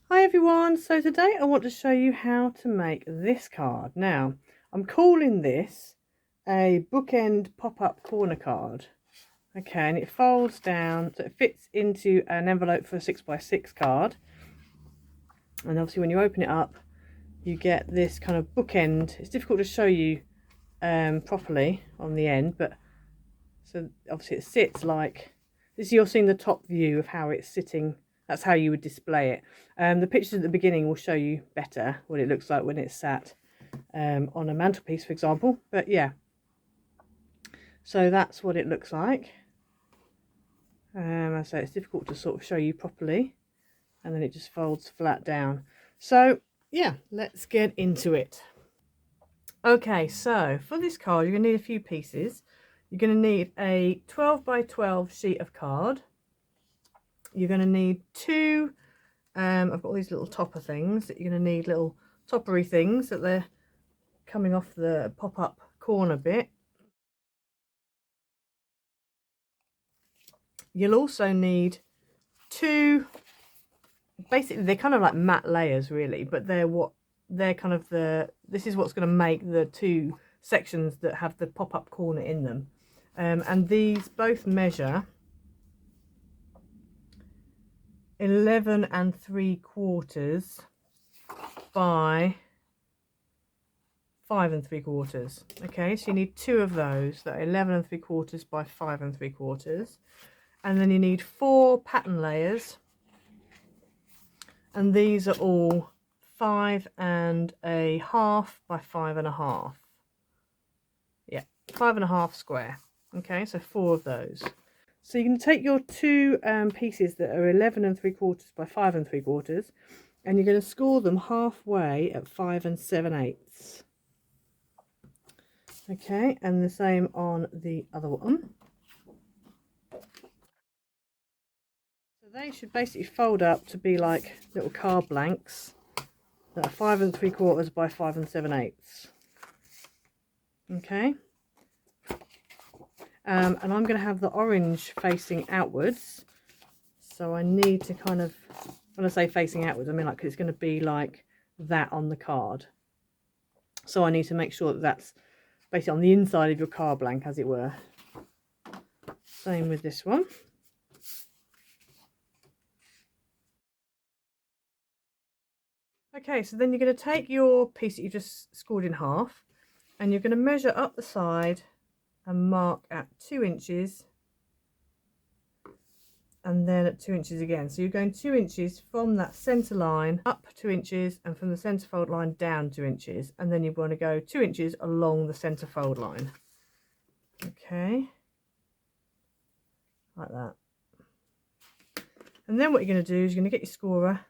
Hi everyone, so today I want to show you how to make this card. Now, I'm calling this a bookend pop-up corner card. Okay, and it folds down, so it fits into an envelope for a 6x6 card. And obviously when you open it up, you get this kind of bookend. It's difficult to show you properly on the end, but so obviously it sits like this. You're seeing the top view of how it's sitting. That's how you would display it. The pictures at the beginning will show you better what it looks like when it's sat on a mantelpiece, for example. But yeah, so that's what it looks like. So it's difficult to sort of show you properly, and then it just folds flat down. So yeah, let's get into it. Okay, so for this card, you're going to need a few pieces. You're going to need a 12 by 12 sheet of card. You're going to need two, I've got all these little topper things that you're going to need, little toppery things that they're coming off the pop-up corner bit. You'll also need two, basically they're kind of like matte layers really, but they're kind of this is what's going to make the two sections that have the pop-up corner in them. And these both measure 11 3/4 by 5 3/4. Okay, so you need two of those that are 11 3/4 by 5 3/4, and then you need 4 pattern layers, and these are all 5 1/2 by 5 1/2. Yeah, 5 1/2 square. Okay, so 4 of those. So you can take your two pieces that are 11 3/4 by 5 3/4, and you're going to score them halfway at 5 7/8. Okay, and the same on the other one. So they should basically fold up to be like little card blanks that are 5 3/4 by 5 7/8. Okay. And I'm going to have the orange facing outwards, so I need to kind of, when I say facing outwards, I mean like it's going to be like that on the card. So I need to make sure that that's basically on the inside of your card blank, as it were. Same with this one. Okay, so then you're going to take your piece that you just scored in half, and you're going to measure up the side and mark at 2 inches, and then at 2 inches again. So you're going 2 inches from that centre line up 2 inches, and from the centre fold line down 2 inches, and then you want to go 2 inches along the centre fold line. Okay, like that. And then what you're going to do is you're going to get your scorer,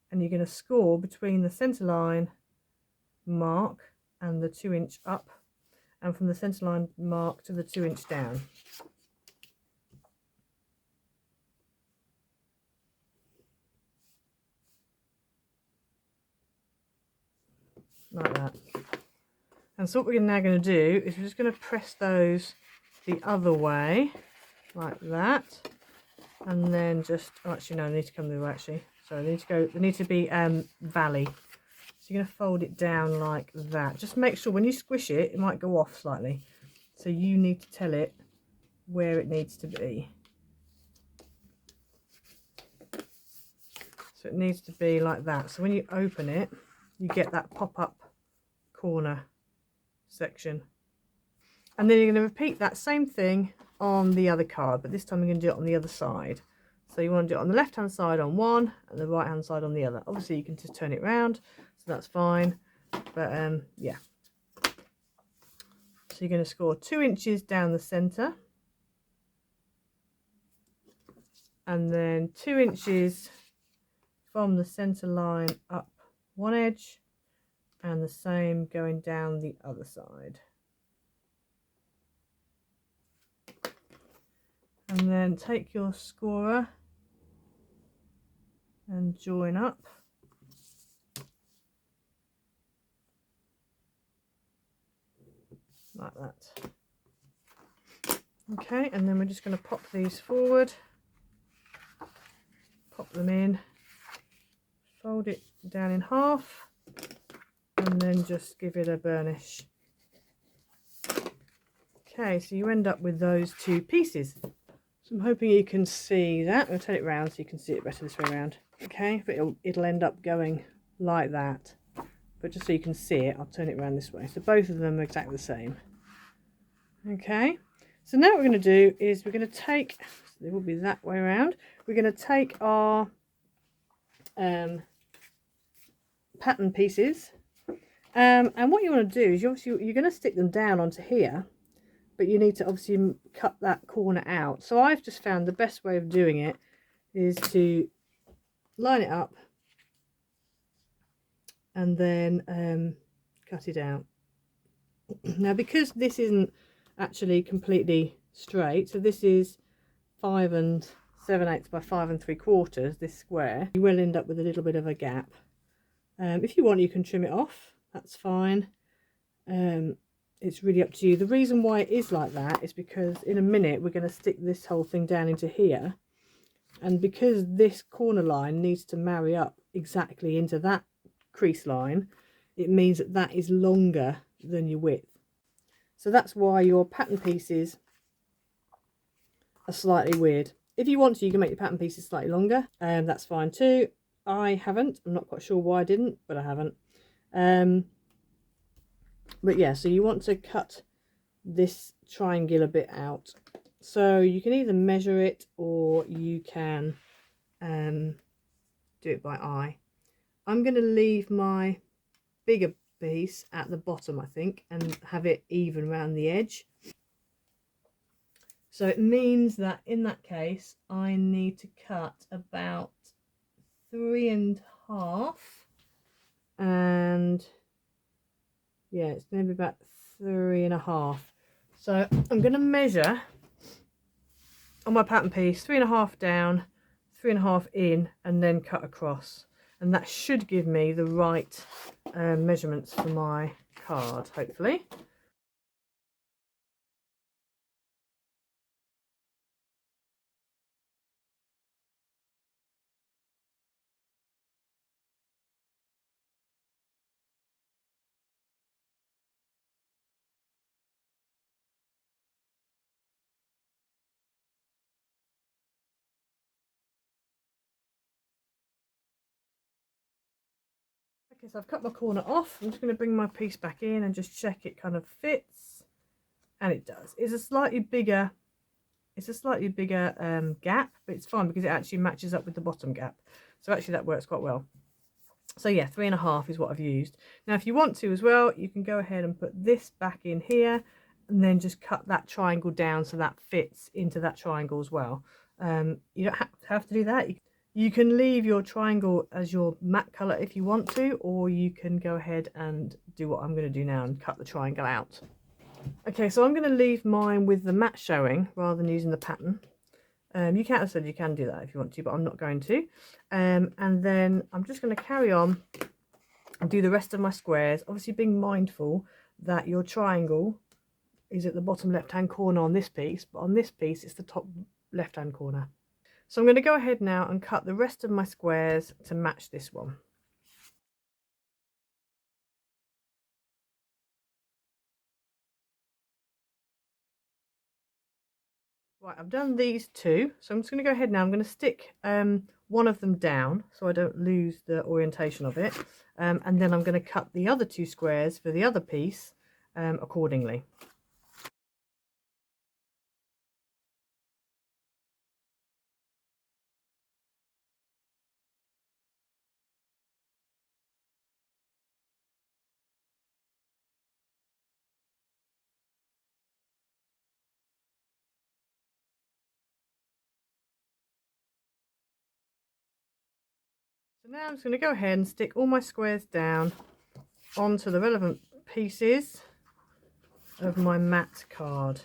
and you're going to score between the centre line mark and the 2 inch up, and from the centre line mark to the 2 inch down. Like that. And so what we're now going to do is we're just going to press those the other way, like that, and then just, oh, actually no, they need to come the other way, actually. So they need to be valley. So you're going to fold it down like that. Just make sure when you squish it, it might go off slightly. So you need to tell it where it needs to be. So it needs to be like that. So when you open it, you get that pop-up corner section. And then you're going to repeat that same thing on the other card, but this time you're going to do it on the other side. So you want to do it on the left hand side on one and the right hand side on the other. Obviously you can just turn it round, so that's fine, but yeah. So you're going to score 2 inches down the centre, and then 2 inches from the centre line up one edge, and the same going down the other side. And then take your scorer and join up. Like that. Okay, and then we're just going to pop these forward, pop them in, fold it down in half and then just give it a burnish. Okay, so you end up with those two pieces. So I'm hoping you can see that. I'll turn it around so you can see it better this way around. Okay, but it'll end up going like that. But just so you can see it, I'll turn it around this way. So both of them are exactly the same. Okay, so now what we're going to do is we're going to take, so it will be that way around, we're going to take our pattern pieces, and what you want to do is you're going to stick them down onto here, but you need to obviously cut that corner out. So I've just found the best way of doing it is to line it up and then cut it out. Now because this isn't actually completely straight, so this is 5 7/8 by 5 3/4, this square, you will end up with a little bit of a gap. If you want, you can trim it off, that's fine. It's really up to you. The reason why it is like that is because in a minute we're going to stick this whole thing down into here, and because this corner line needs to marry up exactly into that crease line, it means that that is longer than your width. So that's why your pattern pieces are slightly weird. If you want to, you can make your pattern pieces slightly longer, and that's fine too. I haven't. I'm not quite sure why I didn't, but I haven't. But yeah, so you want to cut this triangular bit out. So you can either measure it or you can do it by eye. I'm going to leave my bigger piece at the bottom, I think, and have it even around the edge. So it means that in that case I need to cut about 3 1/2, and yeah, it's going to be about 3 1/2. So I'm going to measure on my pattern piece 3 1/2 down, 3 1/2 in, and then cut across, and that should give me the right measurements for my card, hopefully. Okay, so I've cut my corner off. I'm just going to bring my piece back in and just check it kind of fits, and it does. It's a slightly bigger gap, but it's fine because it actually matches up with the bottom gap. So actually that works quite well. So yeah, 3 1/2 is what I've used. Now if you want to as well, you can go ahead and put this back in here and then just cut that triangle down so that fits into that triangle as well. You don't have to do that. You can leave your triangle as your matte colour if you want to, or you can go ahead and do what I'm going to do now and cut the triangle out. Okay, so I'm going to leave mine with the matte showing rather than using the pattern. You can do that if you want to, but I'm not going to. And then I'm just going to carry on and do the rest of my squares, obviously being mindful that your triangle is at the bottom left hand corner on this piece, but on this piece it's the top left hand corner. So I'm going to go ahead now and cut the rest of my squares to match this one. Right, I've done these two, so I'm just going to go ahead now. I'm going to stick one of them down so I don't lose the orientation of it, and then I'm going to cut the other two squares for the other piece accordingly. So now I'm just going to go ahead and stick all my squares down onto the relevant pieces of my matte card.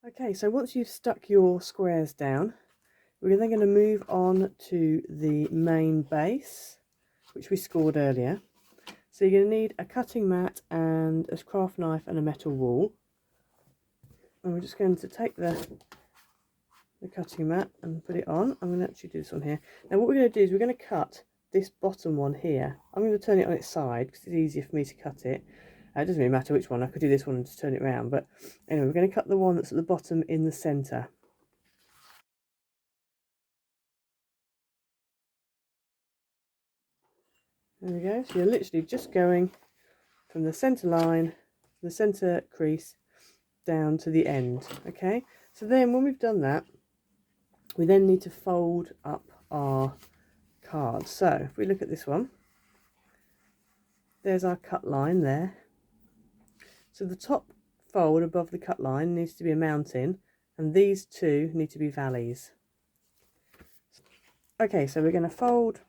Okay, so once you've stuck your squares down, we're then going to move on to the main base, which we scored earlier. So you're going to need a cutting mat and a craft knife and a metal rule. And we're just going to take the cutting mat and put it on. I'm going to actually do this one here. Now what we're going to do is we're going to cut this bottom one here. I'm going to turn it on its side because it's easier for me to cut it. It doesn't really matter which one. I could do this one and just turn it around. But anyway, we're going to cut the one that's at the bottom in the centre. There we go. So you're literally just going from the centre line, the centre crease, down to the end. Okay. So then when we've done that, we then need to fold up our card. So if we look at this one, there's our cut line there. So the top fold above the cut line needs to be a mountain, and these two need to be valleys. Okay, so we're going to fold,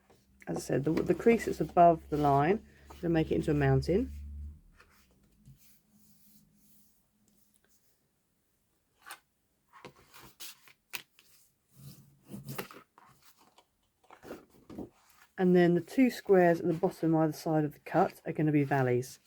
as I said, the crease that's above the line, we're going to make it into a mountain. And then the two squares at the bottom either side of the cut are going to be valleys.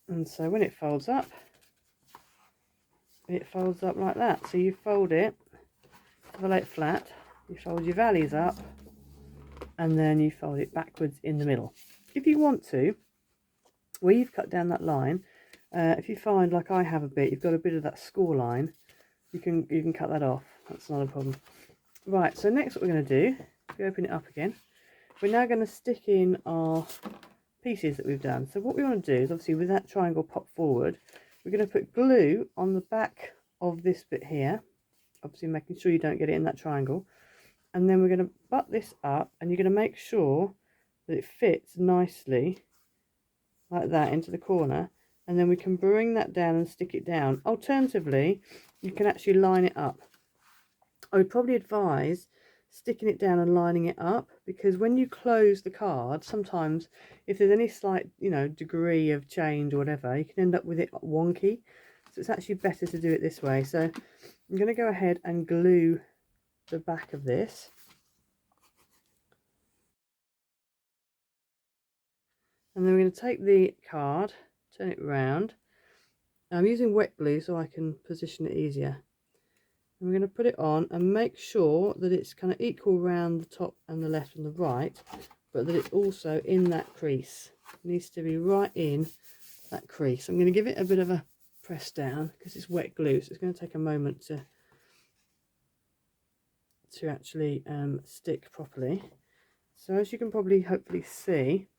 And so when it folds up like that. So you fold it, lay it flat, you fold your valleys up, and then you fold it backwards in the middle. If you want to, where you've cut down that line, if you find, like I have a bit, you've got a bit of that score line, you can cut that off. That's not a problem. Right, so next what we're going to do, if we open it up again, we're now going to stick in our pieces that we've done. So what we want to do is, obviously with that triangle pop forward, we're going to put glue on the back of this bit here, obviously making sure you don't get it in that triangle, and then we're going to butt this up, and you're going to make sure that it fits nicely like that into the corner, and then we can bring that down and stick it down. Alternatively, you can actually line it up. I would probably advise sticking it down and lining it up, because when you close the card, sometimes if there's any slight, degree of change or whatever, you can end up with it wonky. So it's actually better to do it this way. So I'm going to go ahead and glue the back of this. And then we're going to take the card, turn it round. I'm using wet glue so I can position it easier. And we're going to put it on and make sure that it's kind of equal around the top and the left and the right, but that it's also in that crease. It needs to be right in that crease. I'm going to give it a bit of a press down because it's wet glue, so it's going to take a moment to actually stick properly. So as you can probably hopefully see,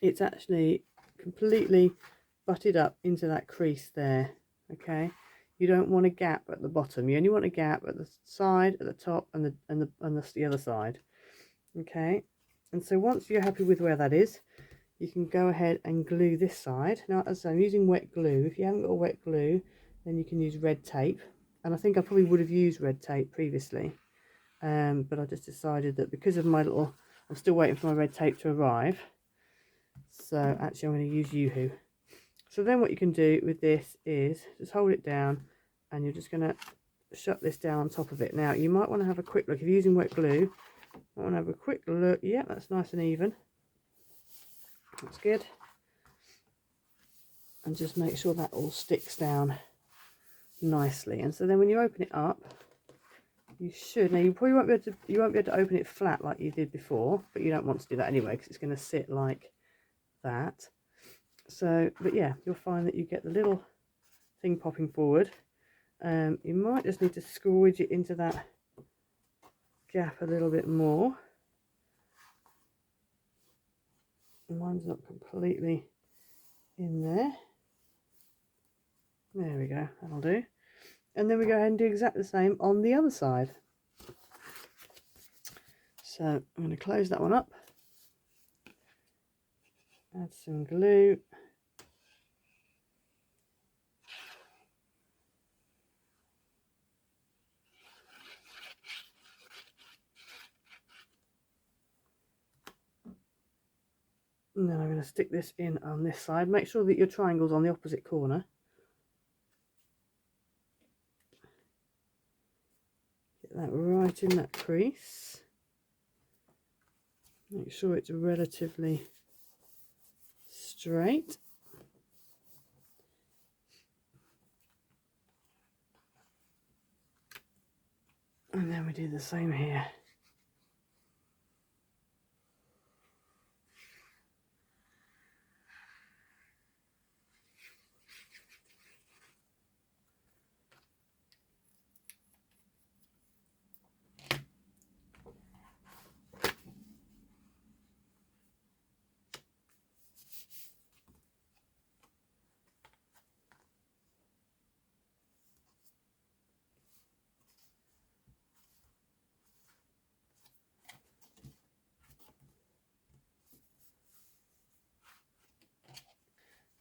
it's actually completely butted up into that crease there. Okay, you don't want a gap at the bottom, you only want a gap at the side, at the top, and the other side. Okay, and so once you're happy with where that is, you can go ahead and glue this side. Now, as I'm using wet glue, if you haven't got wet glue, then you can use red tape, and I think I probably would have used red tape previously, but I just decided that because of my little, I'm still waiting for my red tape to arrive, so actually I'm going to use Yoo-hoo. So then what you can do with this is just hold it down, and you're just going to shut this down on top of it. Now you might want to have a quick look, if you're using wet glue, you might want to have a quick look. Yeah, that's nice and even, that's good, and just make sure that all sticks down nicely. And so then when you open it up, you should, now you probably won't be able to open it flat like you did before, but you don't want to do that anyway because it's going to sit like that. So, but yeah, you'll find that you get the little thing popping forward. You might just need to squidge it into that gap a little bit more. Mine's not completely in there. There we go, that'll do. And then we go ahead and do exactly the same on the other side. So I'm going to close that one up. Add some glue. And then I'm going to stick this in on this side. Make sure that your triangle's on the opposite corner. Get that right in that crease. Make sure it's relatively straight. And then we do the same here.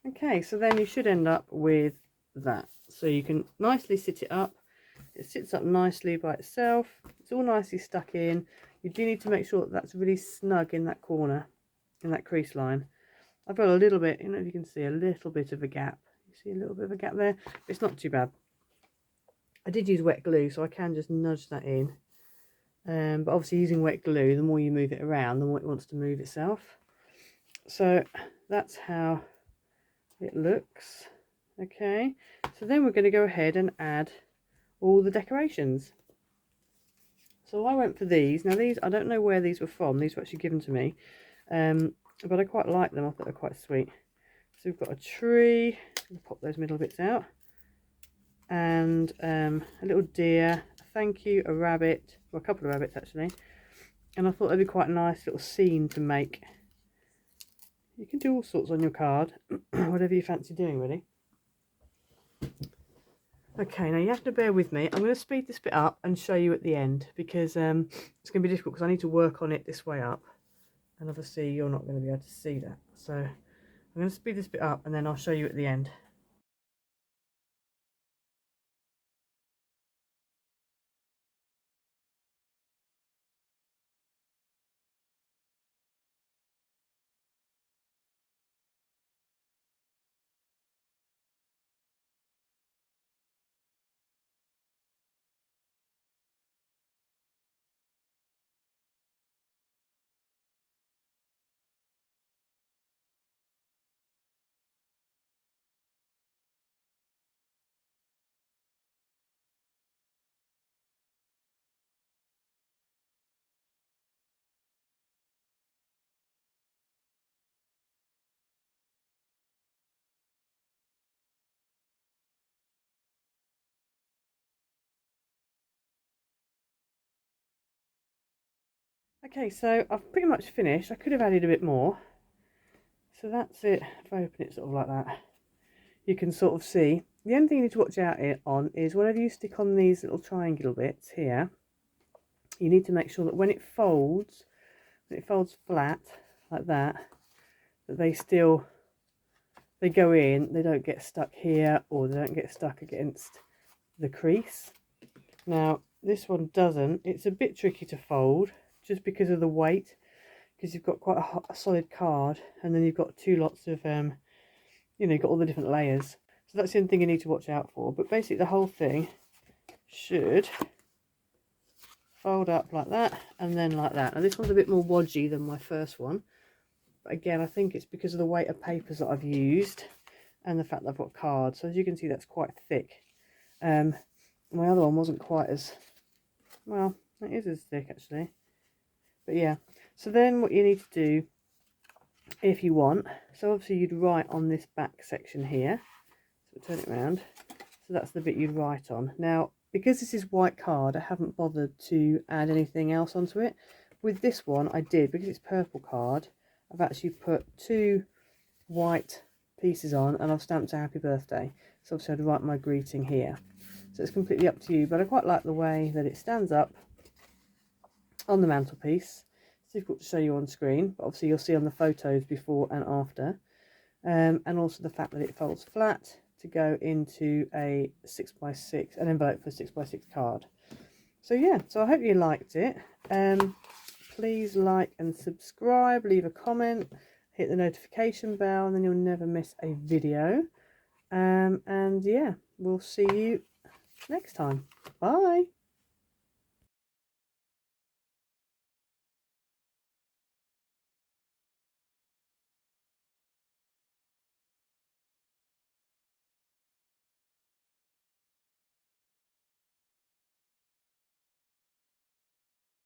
Okay, so then you should end up with that. So you can nicely sit it up. It sits up nicely by itself. It's all nicely stuck in. You do need to make sure that that's really snug in that corner, in that crease line. I've got a little bit, you know, if you can see a little bit of a gap. You see a little bit of a gap there? It's not too bad. I did use wet glue, so I can just nudge that in. But obviously using wet glue, the more you move it around, the more it wants to move itself. So that's how it looks. Okay, so then we're going to go ahead and add all the decorations. So I went for these. Now these, I don't know where these were from. These were actually given to me. But I quite like them. I thought they're quite sweet. So we've got a tree. I'll pop those middle bits out. And a little deer, a thank you, a rabbit, well, a couple of rabbits actually. And I thought that'd be quite a nice little scene to make. You can do all sorts on your card, whatever you fancy doing really. Okay, now you have to bear with me. I'm going to speed this bit up and show you at the end, because it's going to be difficult because I need to work on it this way up. And obviously you're not going to be able to see that. So I'm going to speed this bit up and then I'll show you at the end. Okay, so I've pretty much finished. I could have added a bit more. So that's it. If I open it sort of like that, you can sort of see. The only thing you need to watch out on is whenever you stick on these little triangle bits here, you need to make sure that when it folds flat like that, that they go in, they don't get stuck here, or they don't get stuck against the crease. Now this one doesn't. It's a bit tricky to fold just because of the weight, because you've got quite a solid card, and then you've got two lots of you know, you've got all the different layers. So that's the only thing you need to watch out for. But basically the whole thing should fold up like that and then like that. Now this one's a bit more wodgy than my first one, but again I think it's because of the weight of papers that I've used and the fact that I've got cards. So as you can see, that's quite thick. My other one wasn't quite as, well, it is as thick actually. But yeah, so then what you need to do, if you want, so obviously you'd write on this back section here. So turn it around. So that's the bit you'd write on. Now, because this is white card, I haven't bothered to add anything else onto it. With this one, I did, because it's purple card, I've actually put two white pieces on, and I've stamped a happy birthday. So obviously I'd write my greeting here. So it's completely up to you, but I quite like the way that it stands up on the mantelpiece. difficult to show you on screen, but obviously you'll see on the photos before and after. And also the fact that it folds flat to go into a 6x6, an envelope for a 6x6 card. So yeah, so I hope you liked it. Please like and subscribe, leave a comment, hit the notification bell, and then you'll never miss a video. And yeah, we'll see you next time. Bye.